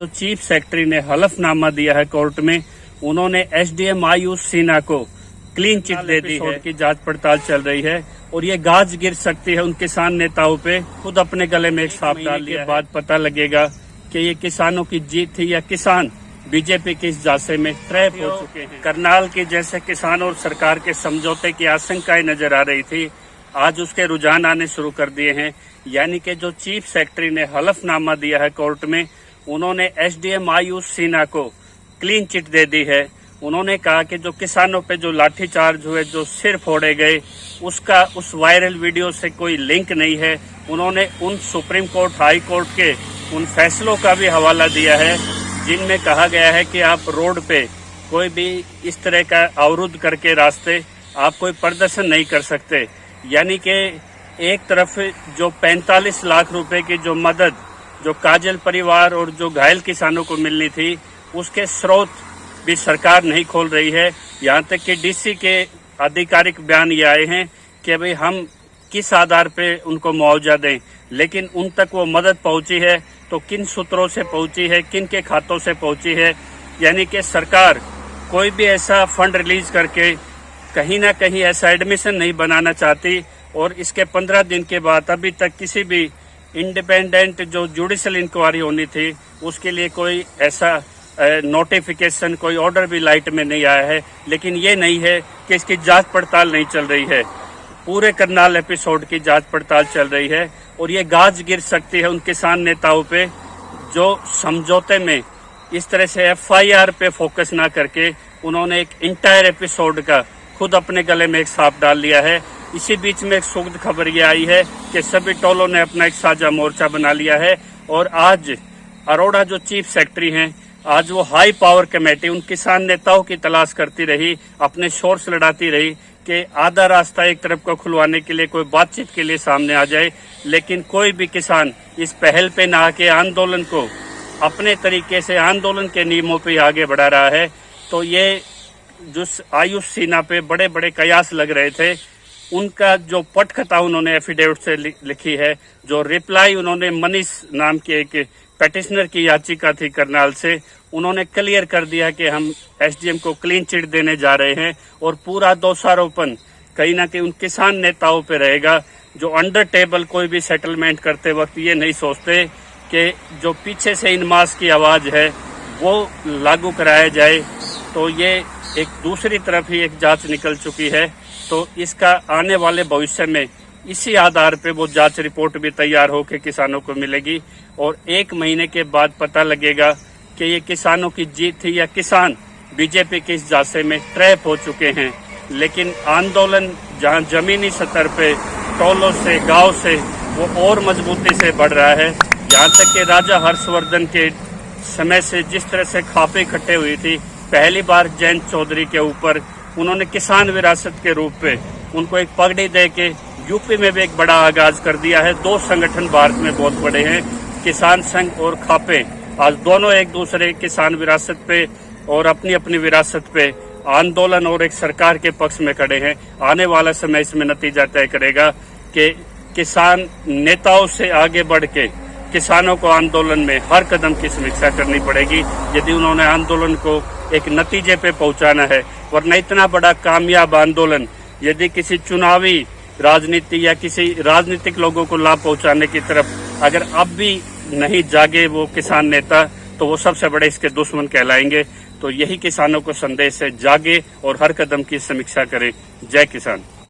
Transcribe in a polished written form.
तो chief secretary ने हलफनामा दिया है कोर्ट में। उन्होंने एसडीएम आयुष सिन्हा को क्लीन चिट दे दी है कि जांच पड़ताल चल रही है और ये गाज गिर सकती है उन किसान नेताओं पे। खुद अपने गले में एक सांप डाल लिया। बाद पता लगेगा कि ये किसानों की जीत थी या किसान बीजेपी के इस जासे में ट्रैप हो चुके हैं। करनाल के जैसे किसान और सरकार के समझौते की आशंकाएं नजर आ रही थी, आज उसके रुझान आने शुरू कर दिए हैं। यानी कि जो चीफ सेक्रेटरी ने हलफनामा दिया है कोर्ट में, उन्होंने एसडीएम आयुष सिन्हा को क्लीन चिट दे दी है। उन्होंने कहा कि जो किसानों पे जो लाठीचार्ज हुए, जो सिर फोड़े गए, उसका उस वायरल वीडियो से कोई लिंक नहीं है। उन्होंने उन सुप्रीम कोर्ट, हाई कोर्ट के उन फैसलों का भी हवाला दिया है जिनमें कहा गया है कि आप रोड पे कोई भी इस तरह का अवरुद्ध करके रास्ते आप कोई प्रदर्शन नहीं कर सकते। यानी कि एक तरफ जो 45 लाख रुपए की जो मदद जो काजल परिवार और जो घायल किसानों को मिलनी थी, उसके स्रोत भी सरकार नहीं खोल रही है। यहाँ तक कि डीसी के आधिकारिक बयान ये आए हैं कि भाई हम किस आधार पे उनको मुआवजा दें, लेकिन उन तक वो मदद पहुंची है तो किन सूत्रों से पहुंची है, किन के खातों से पहुंची है। यानी कि सरकार कोई भी ऐसा फंड रिलीज करके कहीं ना कहीं ऐसा एडमिशन नहीं बनाना चाहती। और इसके 15 दिन के बाद अभी तक किसी भी इंडिपेंडेंट जो जुडिशियल इंक्वायरी होनी थी, उसके लिए कोई ऐसा नोटिफिकेशन, कोई ऑर्डर भी लाइट में नहीं आया है। लेकिन ये नहीं है कि इसकी जांच पड़ताल नहीं चल रही है। पूरे करनाल एपिसोड की जांच पड़ताल चल रही है और ये गाज गिर सकती है उन किसान नेताओं पे जो समझौते में इस तरह से एफआईआर पे फोकस ना करके उन्होंने एक इंटायर एपिसोड का खुद अपने गले में एक सांप डाल लिया है। इसी बीच में एक सुखद खबर ये आई है कि सभी टोलों ने अपना एक साझा मोर्चा बना लिया है और आज अरोड़ा जो चीफ सेक्रेटरी हैं, आज वो हाई पावर कमेटी उन किसान नेताओं की तलाश करती रही, अपने शोर से लड़ाती रही कि आधा रास्ता एक तरफ को खुलवाने के लिए कोई बातचीत के लिए सामने आ जाए। लेकिन कोई भी किसान इस पहल पे ना आके आंदोलन को अपने तरीके से आंदोलन के नियमों पे आगे बढ़ा रहा है। तो ये जो आयुष सिन्हा पे बड़े बड़े कयास लग रहे थे, उनका जो पटकथा उन्होंने एफिडेविट से लिखी है, जो रिप्लाई उन्होंने मनीष नाम के एक पेटिशनर की याचिका थी करनाल से, उन्होंने क्लियर कर दिया कि हम एसडीएम को क्लीन चिट देने जा रहे हैं और पूरा दोषारोपण कहीं ना कहीं उन किसान नेताओं पे रहेगा जो अंडर टेबल कोई भी सेटलमेंट करते वक्त ये नहीं सोचते कि जो पीछे से इन मास की आवाज है वो लागू कराया जाए। तो ये एक दूसरी तरफ ही एक जांच निकल चुकी है। तो इसका आने वाले भविष्य में इसी आधार पे वो जांच रिपोर्ट भी तैयार होकर किसानों को मिलेगी और 1 महीने के बाद पता लगेगा कि ये किसानों की जीत थी या किसान बीजेपी के इस जासे में ट्रैप हो चुके हैं। लेकिन आंदोलन जहां जमीनी स्तर पे टोलों से, गांव से, वो और मजबूती से बढ़ रहा है। यहाँ तक कि राजा हर्षवर्धन के समय से जिस तरह से खापे इकट्ठे हुई थी, पहली बार जयंत चौधरी के ऊपर उन्होंने किसान विरासत के रूप पे उनको एक पगड़ी दे के यूपी में भी एक बड़ा आगाज कर दिया है। 2 संगठन भारत में बहुत बड़े हैं, किसान संघ और खापे। आज दोनों एक दूसरे किसान विरासत पे और अपनी अपनी विरासत पे आंदोलन और एक सरकार के पक्ष में खड़े हैं। आने वाला समय इसमें नतीजा तय करेगा कि किसान नेताओं से आगे बढ़ के किसानों को आंदोलन में हर कदम की समीक्षा करनी पड़ेगी यदि उन्होंने आंदोलन को एक नतीजे पे पहुंचाना है। वरना इतना बड़ा कामयाब आंदोलन यदि किसी चुनावी राजनीति या किसी राजनीतिक लोगों को लाभ पहुंचाने की तरफ अगर अब भी नहीं जागे वो किसान नेता, तो वो सबसे बड़े इसके दुश्मन कहलाएंगे। तो यही किसानों को संदेश है, जागे और हर कदम की समीक्षा करें। जय किसान।